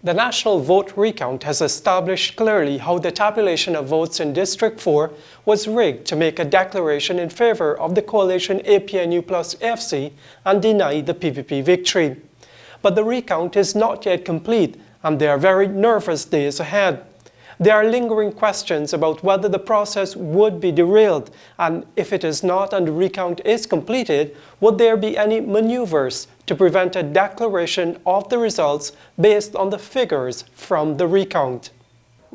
The National Vote Recount has established clearly how the tabulation of votes in District 4 was rigged to make a declaration in favor of the Coalition APNU+AFC and deny the PPP victory. But the recount is not yet complete, and there are very nervous days ahead. There are lingering questions about whether the process would be derailed, and if it is not and the recount is completed, would there be any manoeuvres to prevent a declaration of the results based on the figures from the recount?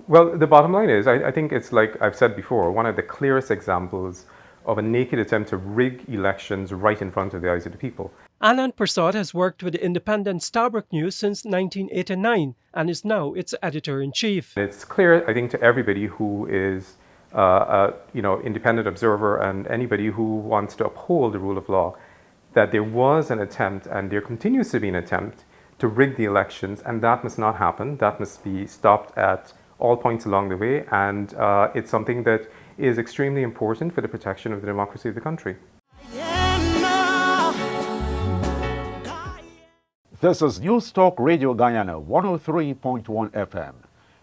Well, the bottom line is, I think it's like I've said before, one of the clearest examples of a naked attempt to rig elections right in front of the eyes of the people. Anand Prasad has worked with the independent Starbuck News since 1989 and is now its editor-in-chief. It's clear, I think, to everybody who is independent observer and anybody who wants to uphold the rule of law that there was an attempt, and there continues to be an attempt, to rig the elections, and that must not happen. That must be stopped at all points along the way, and it's something that is extremely important for the protection of the democracy of the country. This is News Talk Radio Guyana 103.1 FM.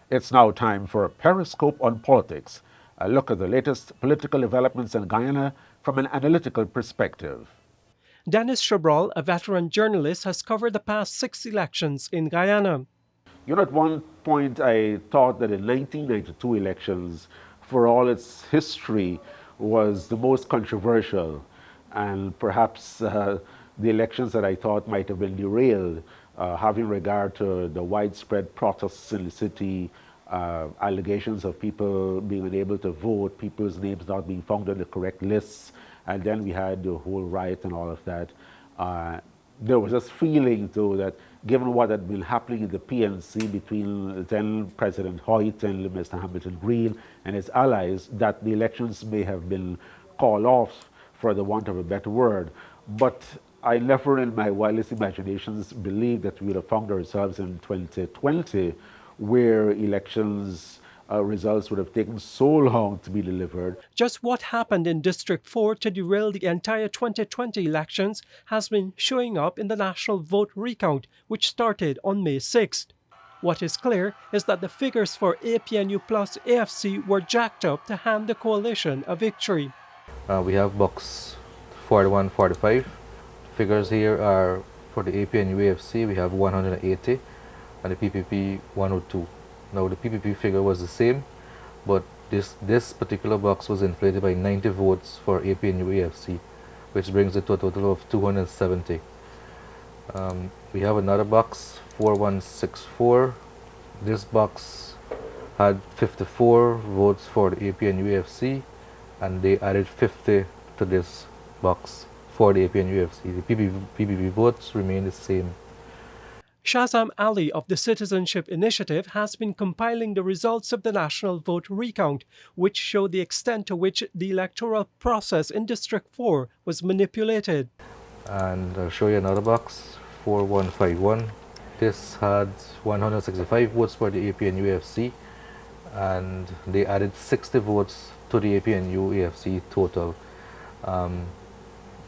It's now time for a Periscope on Politics, a look at the latest political developments in Guyana from an analytical perspective. Dennis Chabrol, a veteran journalist, has covered the past 6 elections in Guyana. You know, at one point I thought that the 1992 elections, for all its history, was the most controversial, and perhaps the elections that I thought might have been derailed, having regard to the widespread protests in the city, allegations of people being unable to vote, people's names not being found on the correct lists, and then we had the whole riot and all of that. There was this feeling, though, that given what had been happening in the PNC between then President Hoyt and Mr. Hamilton Green and his allies, that the elections may have been called off, for the want of a better word. But I never in my wildest imaginations believed that we would have found ourselves in 2020 where elections results would have taken so long to be delivered. Just what happened in District 4 to derail the entire 2020 elections has been showing up in the National Vote Recount, which started on May 6th. What is clear is that the figures for APNU+AFC were jacked up to hand the coalition a victory. We have box 41, 45. Figures here are for the APNU+AFC, we have 180, and the PPP 102. Now the PPP figure was the same, but this particular box was inflated by 90 votes for APNU+AFC, which brings it to a total of 270. We have another box, 4164. This box had 54 votes for the APNU+AFC, and they added 50 to this box for the APNU+AFC. The PPP votes remain the same. Shazam Ali of the Citizenship Initiative has been compiling the results of the National Vote Recount, which show the extent to which the electoral process in District 4 was manipulated. And I'll show you another box, 4151. This had 165 votes for the APNU+AFC, and they added 60 votes to the APNU+AFC total.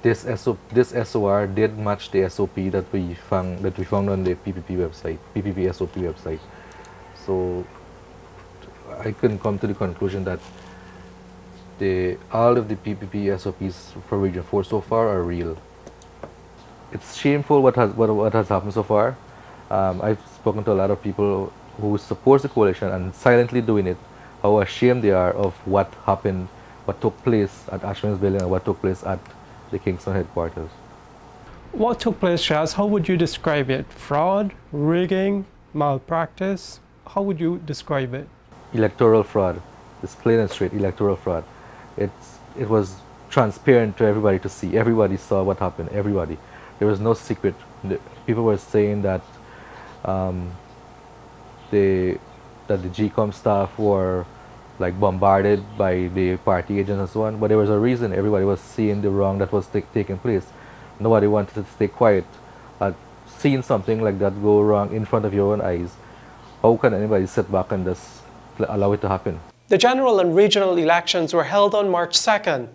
This SOR did match the SOP that we found on the PPP SOP website. So I can come to the conclusion that all of the PPP SOPs for Region 4 so far are real. It's shameful what has happened so far. I've spoken to a lot of people who support the coalition and silently doing it, how ashamed they are of what happened, what took place at Ashman's Building and what took place at the Kingston headquarters. What took place, Shaz? How would you describe it? Fraud, rigging, malpractice? How would you describe it? Electoral fraud. It's plain and straight electoral fraud. It was transparent to everybody to see. Everybody saw what happened. Everybody. There was no secret. People were saying that the GCOM staff were like bombarded by the party agents and so on, but there was a reason. Everybody was seeing the wrong that was taking place. Nobody wanted to stay quiet. Seeing something like that go wrong in front of your own eyes, how can anybody sit back and just allow it to happen? The general and regional elections were held on March 2nd.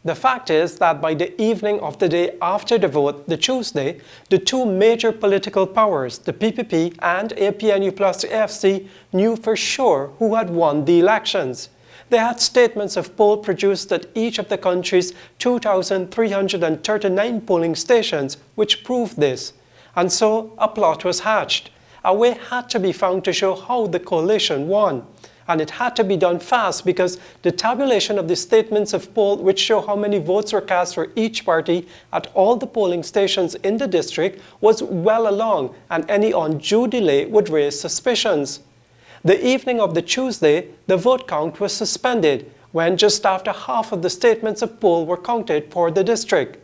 The fact is that by the evening of the day after the vote, the Tuesday, the two major political powers, the PPP and APNU+AFC, knew for sure who had won the elections. They had statements of poll produced at each of the country's 2,339 polling stations, which proved this. And so a plot was hatched. A way had to be found to show how the coalition won. And it had to be done fast because the tabulation of the statements of poll which show how many votes were cast for each party at all the polling stations in the district was well along, and any undue delay would raise suspicions. The evening of the Tuesday, the vote count was suspended when just after half of the statements of poll were counted for the district.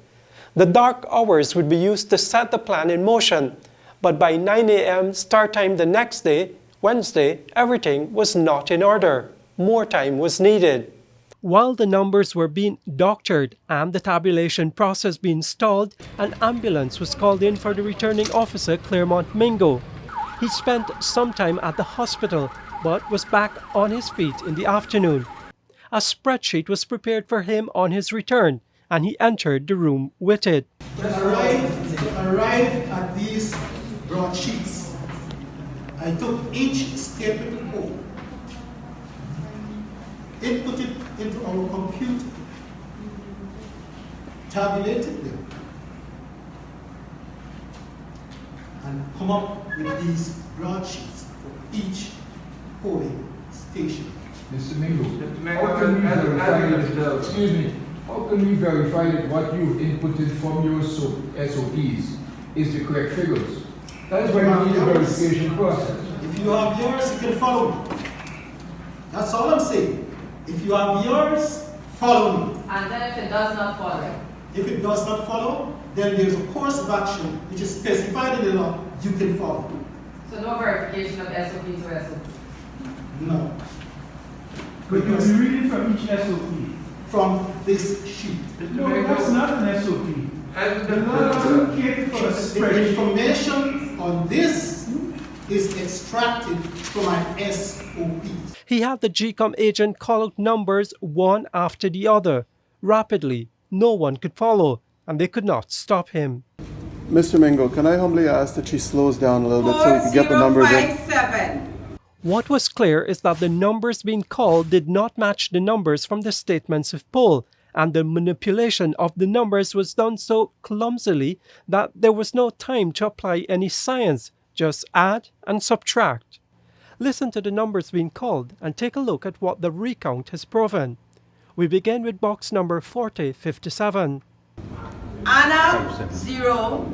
The dark hours would be used to set the plan in motion, but by 9 a.m. start time the next day, Wednesday, everything was not in order. More time was needed. While the numbers were being doctored and the tabulation process being stalled, an ambulance was called in for the returning officer Claremont Mingo. He spent some time at the hospital but was back on his feet in the afternoon. A spreadsheet was prepared for him on his return, and he entered the room with it. Arrived at these broadsheets. I took each statement of poll, input it into our computer, tabulated them, and come up with these broadsheets for each polling station. Mr. Mingo, how can we verify that, excuse me, how can we verify that what you've inputted from your SOPs is the correct figures? That is why we need a verification process. If you have yours, you can follow me. That's all I'm saying. If you have yours, follow me. And then if it does not follow? If it does not follow, then there's a course of action which is specified in the law you can follow. So no verification of SOP to SOP? No. But you'll be reading from each SOP. From this sheet. No, that's not an SOP. And The law doesn't cater for a The spreadsheet. information on this is extracted from my SOPs. He had the GCOM agent call out numbers one after the other, rapidly. No one could follow, and they could not stop him. Mr. Mingo, can I humbly ask that she slows down a little bit so we can get the numbers in? 4057. What was clear is that the numbers being called did not match the numbers from the statements of poll, and the manipulation of the numbers was done so clumsily that there was no time to apply any science, just add and subtract. Listen to the numbers being called and take a look at what the recount has proven. We begin with box number 4057. ANA 0,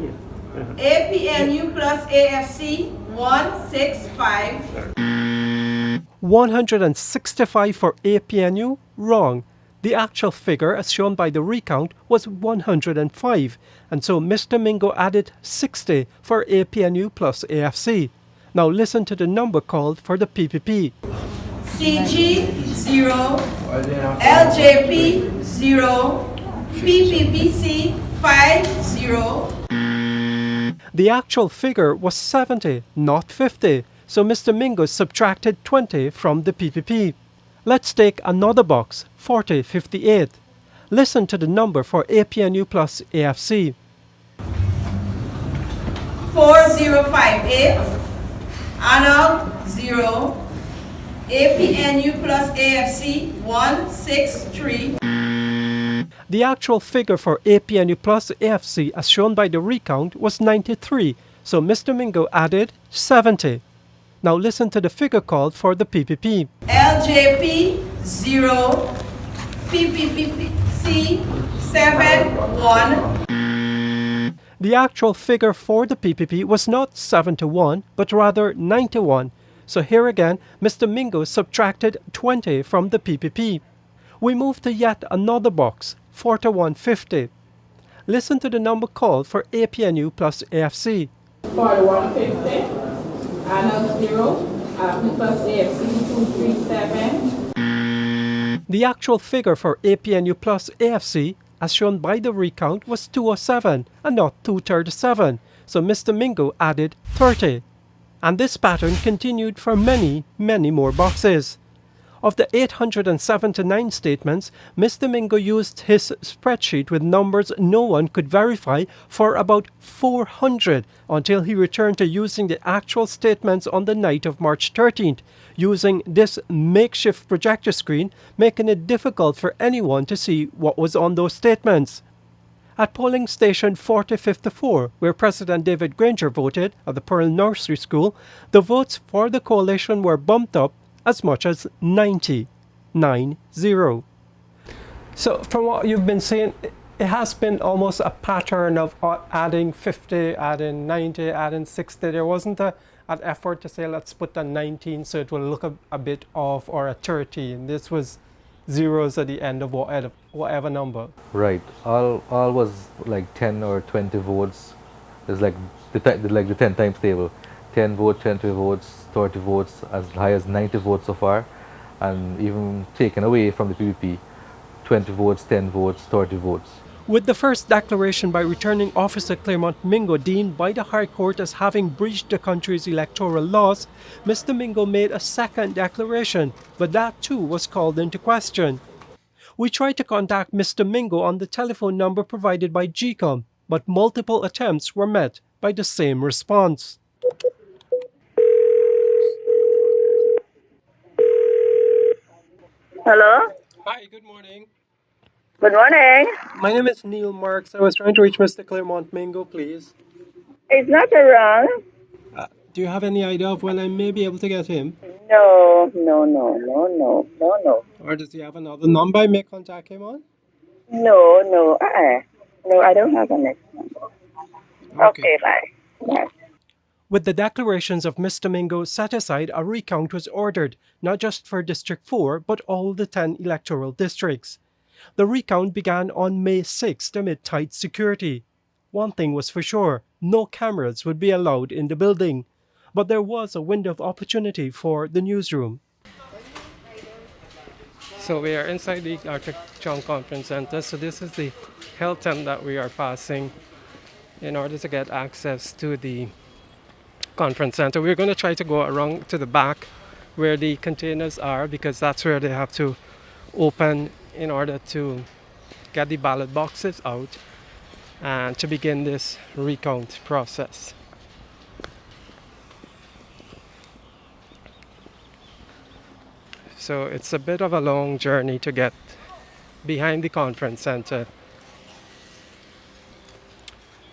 APNU+AFC 165. 165 for APNU? Wrong. The actual figure, as shown by the recount, was 105, and so Mr. Mingo added 60 for APNU+AFC. Now listen to the number called for the PPP. CG 0, LJP 0, PPPC 50. The actual figure was 70, not 50, so Mr. Mingo subtracted 20 from the PPP. Let's take another box, 4058. Listen to the number for APNU+AFC. 4058, analog 0, APNU+AFC 163. The actual figure for APNU+AFC, as shown by the recount, was 93, so Mr. Mingo added 70. Now listen to the figure called for the PPP. LJP 0, PPPC 71. The actual figure for the PPP was not 71, but rather 91. So here again, Mr. Mingo subtracted 20 from the PPP. We move to yet another box, 4150. Listen to the number called for APNU+AFC. 4150, ANA 0, APNU+AFC 237. The actual figure for APNU+AFC, as shown by the recount, was 207 and not 237, so Mr. Mingo added 30. And this pattern continued for many, many more boxes. Of the 879 statements, Mr. Mingo used his spreadsheet with numbers no one could verify for about 400 until he returned to using the actual statements on the night of March 13th, using this makeshift projector screen, making it difficult for anyone to see what was on those statements. At polling station 4054, where President David Granger voted at the Pearl Nursery School, the votes for the coalition were bumped up as much as 90. So from what you've been saying, it has been almost a pattern of adding 50, adding 90, adding 60. There wasn't an effort to say, let's put a 19 so it will look a bit off, or a 30. And this was zeros at the end of whatever number. Right. All was like 10 or 20 votes. It's like the 10 times table. 10 votes, 20 votes, 30 votes, as high as 90 votes so far. And even taken away from the PPP, 20 votes, 10 votes, 30 votes. With the first declaration by returning officer Claremont Mingo deemed by the High Court as having breached the country's electoral laws, Mr. Mingo made a second declaration, but that too was called into question. We tried to contact Mr. Mingo on the telephone number provided by GCOM, but multiple attempts were met by the same response. Hello? Hi, good morning. Good morning. My name is Neil Marks. I was trying to reach Mr. Claremont Mingo, please. It's not around. Do you have any idea of when I may be able to get him? No. Or does he have another number I may contact him on? No, I don't have a next number. Okay, bye. With the declarations of Mr. Mingo set aside, a recount was ordered, not just for District 4, but all the 10 electoral districts. The recount began on May 6th amid tight security. One thing was for sure, no cameras would be allowed in the building. But there was a window of opportunity for the newsroom. So we are inside the Arctic Chong Conference Center. So this is the health tent that we are passing in order to get access to the conference center. We're going to try to go around to the back where the containers are, because that's where they have to open in order to get the ballot boxes out and to begin this recount process. So it's a bit of a long journey to get behind the conference center.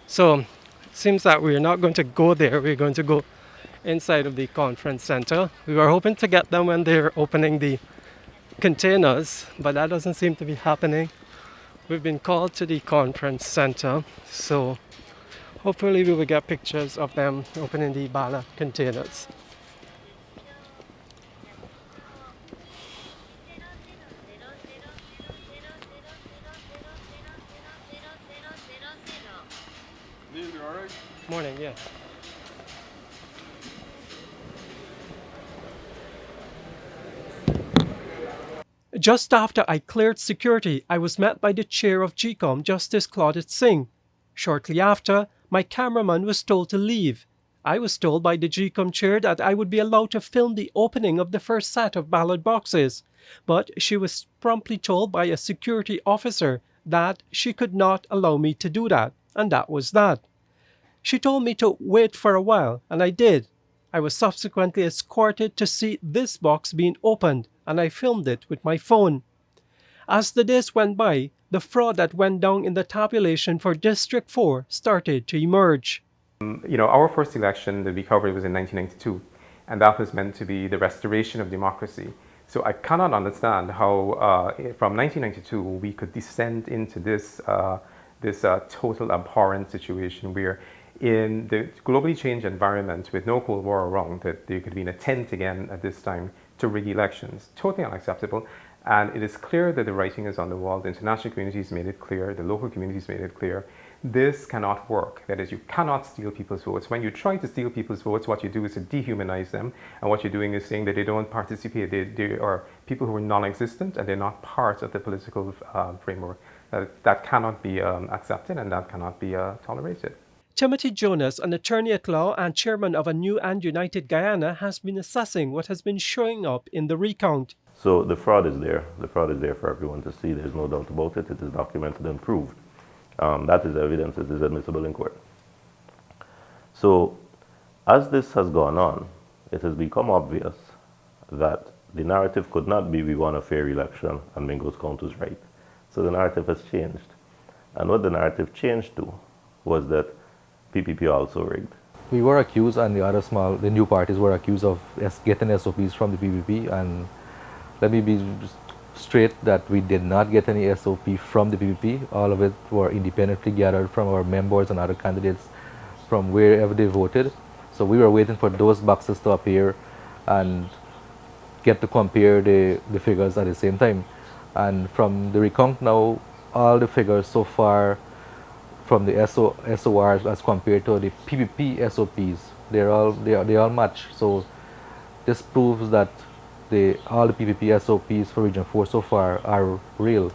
So it seems that we're not going to go there. We're going to go inside of the conference center. We were hoping to get them when they're opening the containers, but that doesn't seem to be happening. We've been called to the conference center, so hopefully we will get pictures of them opening the ballot containers. Morning, yeah. Just after I cleared security, I was met by the chair of GCOM, Justice Claudette Singh. Shortly after, my cameraman was told to leave. I was told by the GCOM chair that I would be allowed to film the opening of the first set of ballot boxes, but she was promptly told by a security officer that she could not allow me to do that, and that was that. She told me to wait for a while, and I did. I was subsequently escorted to see this box being opened, and I filmed it with my phone. As the days went by, the fraud that went down in the tabulation for District 4 started to emerge. Our first election that we covered was in 1992, and that was meant to be the restoration of democracy. So I cannot understand how from 1992 we could descend into this total abhorrent situation where in the globally changed environment with no Cold War around, that there could be an attempt again at this time to rig elections. Totally unacceptable. And it is clear that the writing is on the wall. The international communities made it clear. The local communities made it clear. This cannot work. That is, you cannot steal people's votes. When you try to steal people's votes, what you do is to dehumanize them. And what you're doing is saying that they don't participate. They are people who are non-existent and they're not part of the political framework. That cannot be accepted and that cannot be tolerated. Timothy Jonas, an attorney at law and chairman of A New and United Guyana, has been assessing what has been showing up in the recount. So the fraud is there. The fraud is there for everyone to see. There's no doubt about it. It is documented and proved. That is evidence. It is admissible in court. So as this has gone on, it has become obvious that the narrative could not be we won a fair election and Mingo's count was right. So the narrative has changed. And what the narrative changed to was that PPP also rigged. We were accused, and the new parties were accused of getting SOPs from the PPP, and let me be straight that we did not get any SOP from the PPP. All of it were independently gathered from our members and other candidates from wherever they voted. So we were waiting for those boxes to appear and get to compare the figures at the same time. And from the recount now, all the figures so far from the SORs as compared to the PPP SOPs, they all match. So this proves that all the PPP SOPs for Region 4 so far are real.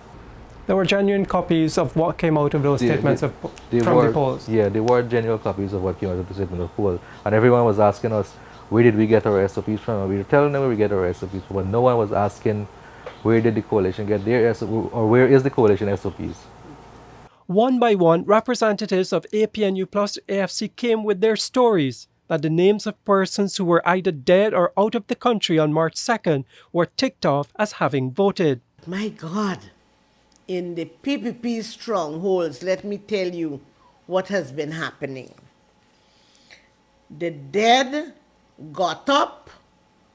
There were genuine copies of what came out of those statements from the polls. Yeah, they were genuine copies of what came out of the statement of the poll. And everyone was asking us, where did we get our SOPs from? We were telling them where we get our SOPs from, but no one was asking where did the coalition get their SOPs, or where is the coalition SOPs? One by one, representatives of APNU+AFC came with their stories that the names of persons who were either dead or out of the country on March 2nd were ticked off as having voted. My God, in the PPP strongholds, let me tell you what has been happening. The dead got up,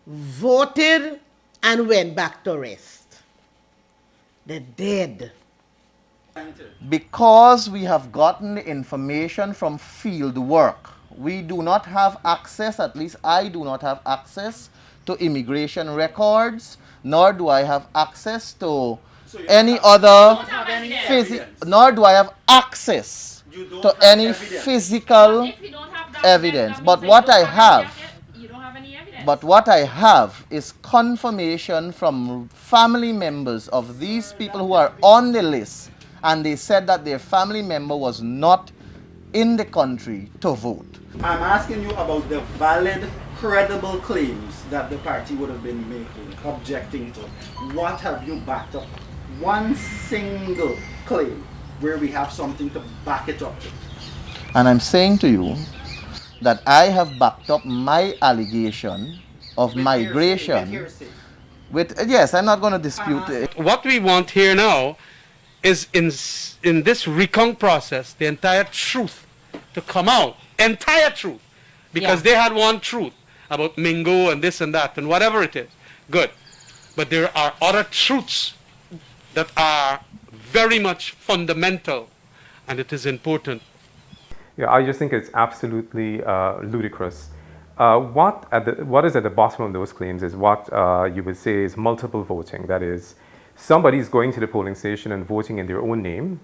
voted, and went back to rest. The dead. Because we have gotten the information from field work, we do not have access, at least I do not have access to immigration records, nor do I have access to any other nor do I have access to any physical evidence. But what I have is confirmation from family members of these people who are on the list, and they said that their family member was not in the country to vote. I'm asking you about the valid, credible claims that the party would have been making, objecting to. What have you backed up? One single claim where we have something to back it up to. And I'm saying to you that I have backed up my allegation of migration with, yes, I'm not going to dispute it. What we want here now is in this recount process, the entire truth to come out, entire truth, because they had one truth about Mingo and this and that and whatever it is, good. But there are other truths that are very much fundamental, and it is important. Yeah, I just think it's absolutely ludicrous. What is at the bottom of those claims is what you would say is multiple voting. That is, somebody's going to the polling station and voting in their own name,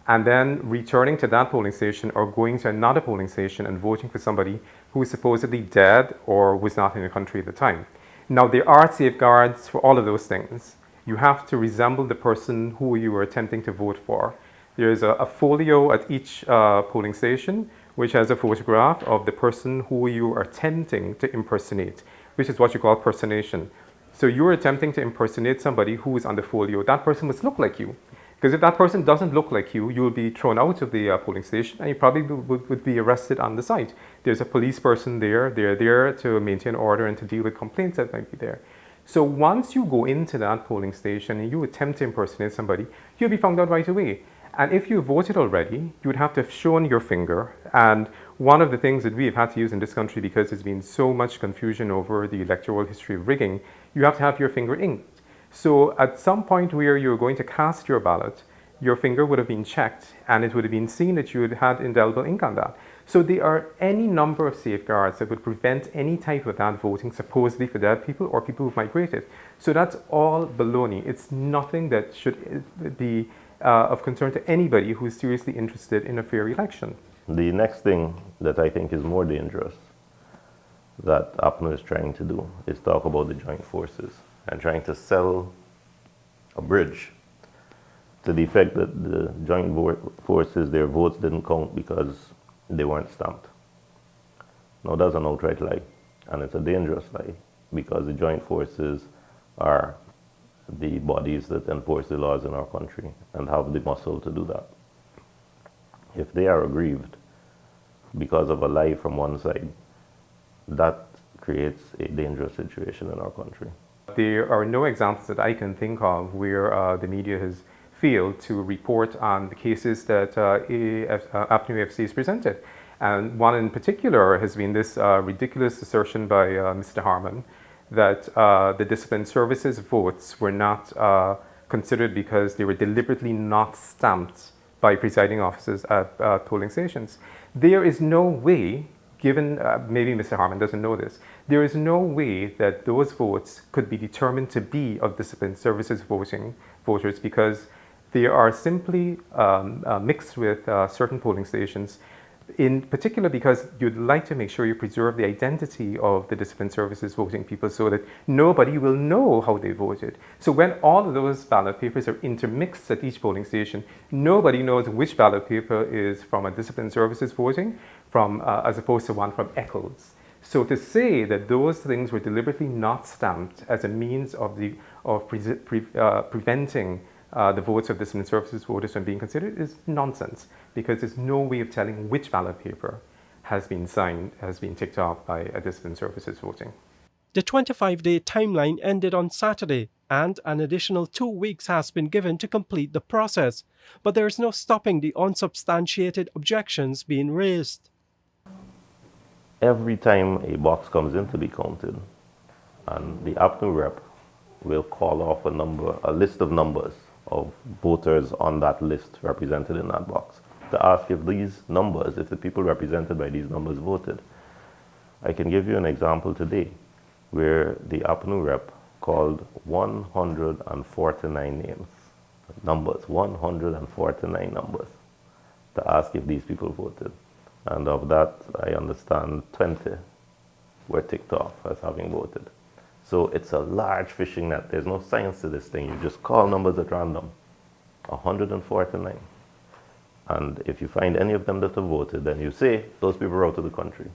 and then returning to that polling station or going to another polling station and voting for somebody who is supposedly dead or was not in the country at the time. Now, there are safeguards for all of those things. You have to resemble the person who you are attempting to vote for. There's a folio at each polling station which has a photograph of the person who you are attempting to impersonate, which is what you call personation. So you're attempting to impersonate somebody who is on the folio. That person must look like you. Because if that person doesn't look like you, you'll be thrown out of the polling station and you probably would be arrested on the site. There's a police person there. They're there to maintain order and to deal with complaints that might be there. So once you go into that polling station and you attempt to impersonate somebody, you'll be found out right away. And if you voted already, you would have to have shown your finger. And one of the things that we have had to use in this country, because there's been so much confusion over the electoral history of rigging, you have to have your finger inked. So at some point where you're going to cast your ballot, your finger would have been checked and it would have been seen that you had had indelible ink on that. So there are any number of safeguards that would prevent any type of that voting supposedly for dead people or people who've migrated. So that's all baloney. It's nothing that should be of concern to anybody who's seriously interested in a fair election. The next thing that I think is more dangerous that APNU is trying to do is talk about the joint forces and trying to sell a bridge to the effect that the joint forces, their votes didn't count because they weren't stamped. Now that's an outright lie, and it's a dangerous lie because the joint forces are the bodies that enforce the laws in our country and have the muscle to do that. If they are aggrieved because of a lie from one side, that creates a dangerous situation in our country. There are no examples that I can think of where the media has failed to report on the cases that APNU+AFC has presented. And one in particular has been this ridiculous assertion by Mr. Harman that the discipline services votes were not considered because they were deliberately not stamped by presiding officers at polling stations. There is no way, given, maybe Mr. Harman doesn't know this, there is no way that those votes could be determined to be of discipline services voters because they are simply mixed with certain polling stations, in particular because you'd like to make sure you preserve the identity of the discipline services voting people so that nobody will know how they voted. So when all of those ballot papers are intermixed at each polling station, nobody knows which ballot paper is from a discipline services voting from, as opposed to one from Eccles. So to say that those things were deliberately not stamped as a means of preventing the votes of discipline services voters from being considered is nonsense, because there's no way of telling which ballot paper has been signed, has been ticked off by a discipline services voting. The 25-day timeline ended on Saturday, and an additional 2 weeks has been given to complete the process, but there is no stopping the unsubstantiated objections being raised. Every time a box comes in to be counted, and the APNU rep will call off a list of numbers of voters on that list represented in that box to ask if these numbers, if the people represented by these numbers voted. I can give you an example today where the APNU rep called 149 names, numbers, 149 numbers, to ask if these people voted. And of that, I understand 20 were ticked off as having voted. So it's a large fishing net. There's no science to this thing. You just call numbers at random. 149. And if you find any of them that have voted, then you say those people are out of the country.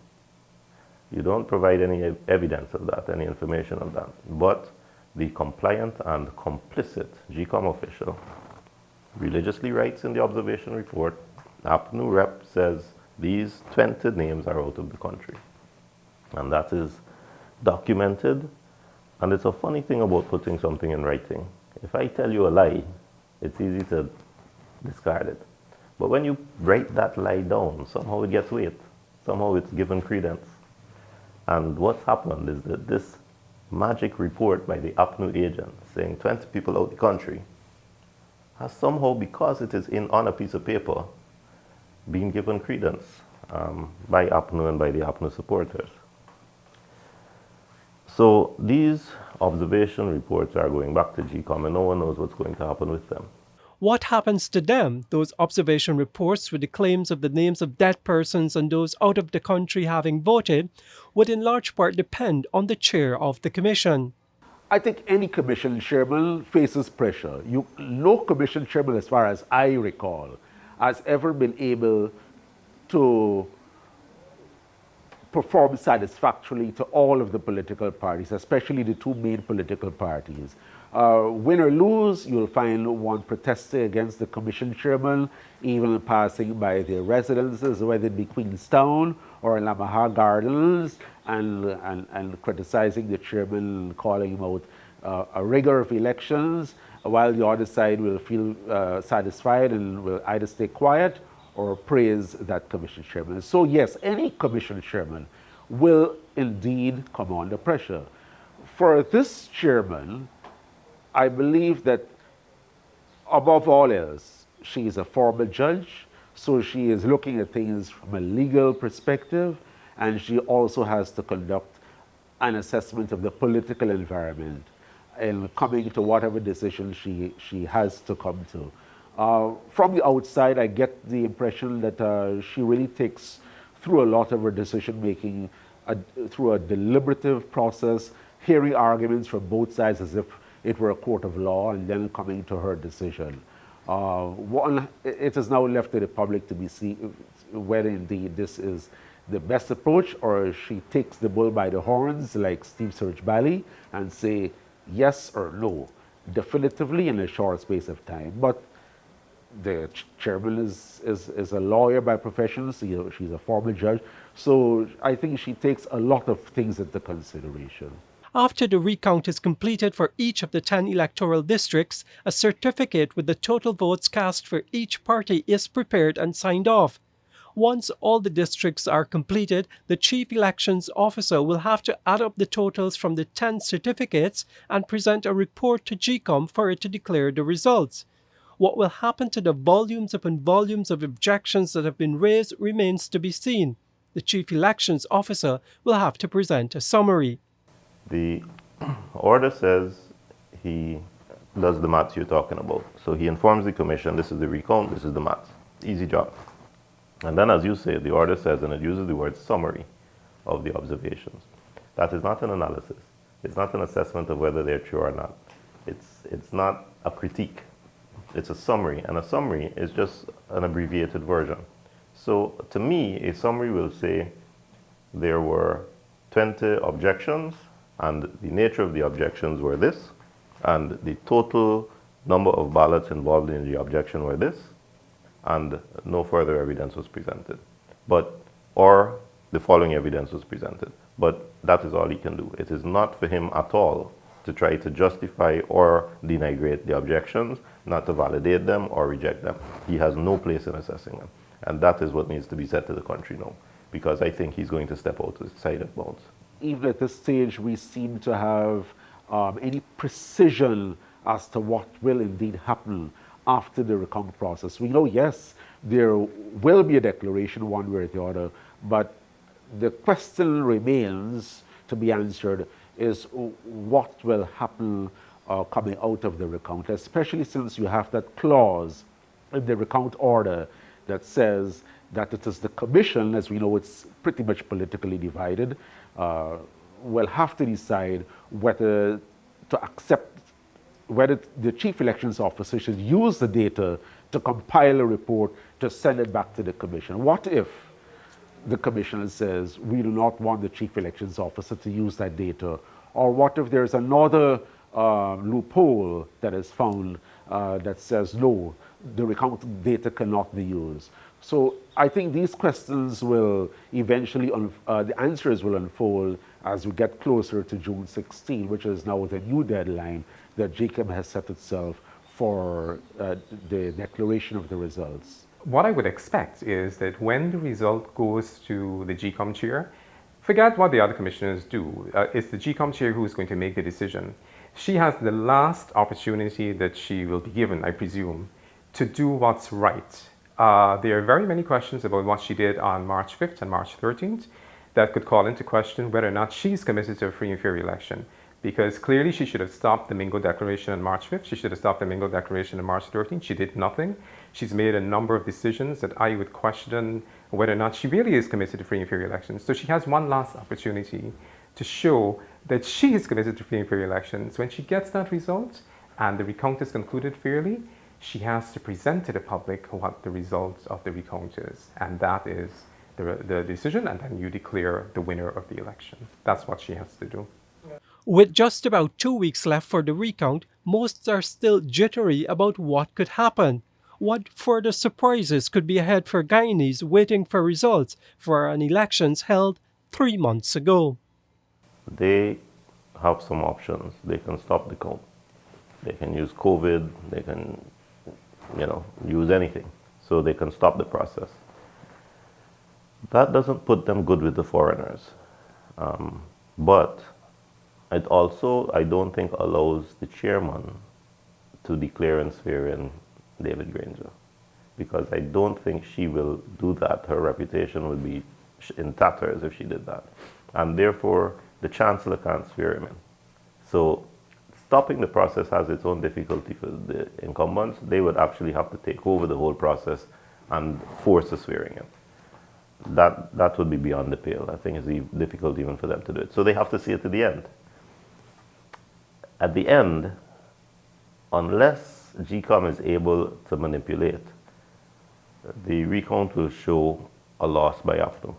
You don't provide any evidence of that, any information of that. But the compliant and complicit GCOM official religiously writes in the observation report, APNU rep says these 20 names are out of the country. And that is documented. And it's a funny thing about putting something in writing. If I tell you a lie, it's easy to discard it. But when you write that lie down, somehow it gets weight. Somehow it's given credence. And what's happened is that this magic report by the APNU agent saying 20 people out the country has somehow, because it is on a piece of paper, been given credence by APNU and by the APNU supporters. So these observation reports are going back to GCOM and no one knows what's going to happen with them. What happens to them, those observation reports with the claims of the names of dead persons and those out of the country having voted, would in large part depend on the chair of the commission. I think any commission chairman faces pressure. No commission chairman, as far as I recall, has ever been able to perform satisfactorily to all of the political parties, especially the two main political parties. Win or lose, you'll find one protesting against the commission chairman, even passing by their residences, whether it be Queenstown or Lamaha Gardens, and criticizing the chairman, calling him out a rigor of elections, while the other side will feel satisfied and will either stay quiet or praise that commission chairman. So yes, any commission chairman will indeed come under pressure. For this chairman, I believe that above all else, she is a former judge, so she is looking at things from a legal perspective, and she also has to conduct an assessment of the political environment and coming to whatever decision she has to come to. From the outside, I get the impression that she really takes through a lot of her decision-making through a deliberative process, hearing arguments from both sides as if it were a court of law, and then coming to her decision. It is now left to the public to be seen whether indeed this is the best approach, or she takes the bull by the horns like Steve Surge-Bally and say yes or no. definitively in a short space of time. But the chairman is a lawyer by profession, so, she's a former judge. So I think she takes a lot of things into consideration. After the recount is completed for each of the 10 electoral districts, a certificate with the total votes cast for each party is prepared and signed off. Once all the districts are completed, the Chief Elections Officer will have to add up the totals from the 10 certificates and present a report to GCOM for it to declare the results. What will happen to the volumes upon volumes of objections that have been raised remains to be seen. The Chief Elections Officer will have to present a summary. The order says he does the maths you're talking about. So he informs the commission, this is the recount, this is the maths. Easy job. And then, as you say, the order says, and it uses the word summary of the observations. That is not an analysis. It's not an assessment of whether they're true or not. It's not a critique. It's a summary, and a summary is just an abbreviated version. So to me, a summary will say there were 20 objections, and the nature of the objections were this, and the total number of ballots involved in the objection were this, and no further evidence was presented. Or the following evidence was presented. But that is all he can do. It is not for him at all to try to justify or denigrate the objections, not to validate them or reject them. He has no place in assessing them. And that is what needs to be said to the country now, because I think he's going to step outside of bounds. Even at this stage, we seem to have any precision as to what will indeed happen after the recount process. We know, yes, there will be a declaration one way or the other, but the question remains to be answered is what will happen coming out of the recount, especially since you have that clause in the recount order that says that it is the commission, as we know it's pretty much politically divided, will have to decide whether to accept, whether the chief elections officer should use the data to compile a report to send it back to the commission. What if the commissioner says we do not want the chief elections officer to use that data? Or what if there's another loophole that is found that says no, the recount data cannot be used? So I think these questions will eventually, the answers will unfold as we get closer to June 16, which is now the new deadline that GCOM has set itself for the declaration of the results. What I would expect is that when the result goes to the GCOM chair, forget what the other commissioners do. It's the GCOM chair who is going to make the decision. She has the last opportunity that she will be given, I presume, to do what's right. There are very many questions about what she did on March 5th and March 13th that could call into question whether or not she's committed to a free and fair election. Because clearly she should have stopped the Mingo Declaration on March 5th. She should have stopped the Mingo Declaration on March 13th. She did nothing. She's made a number of decisions that I would question whether or not she really is committed to free and fair elections. So she has one last opportunity to show that she is committed to free and fair elections. When she gets that result and the recount is concluded fairly, she has to present to the public what the result of the recount is. And that is the decision, and then you declare the winner of the election. That's what she has to do. With just about 2 weeks left for the recount, most are still jittery about what could happen. What further surprises could be ahead for Guyanese waiting for results for an elections held 3 months ago? They have some options. They can stop the count. They can use COVID. They can, use anything. So they can stop the process. That doesn't put them good with the foreigners. But it also, I don't think, allows the chairman to declare and swear in David Granger, because I don't think she will do that. Her reputation would be in tatters if she did that. And therefore, the chancellor can't swear him in. So stopping the process has its own difficulty for the incumbents. They would actually have to take over the whole process and force a swearing in. That would be beyond the pale. I think it's difficult even for them to do it. So they have to see it to the end. At the end, unless GCOM is able to manipulate, the recount will show a loss by APNU.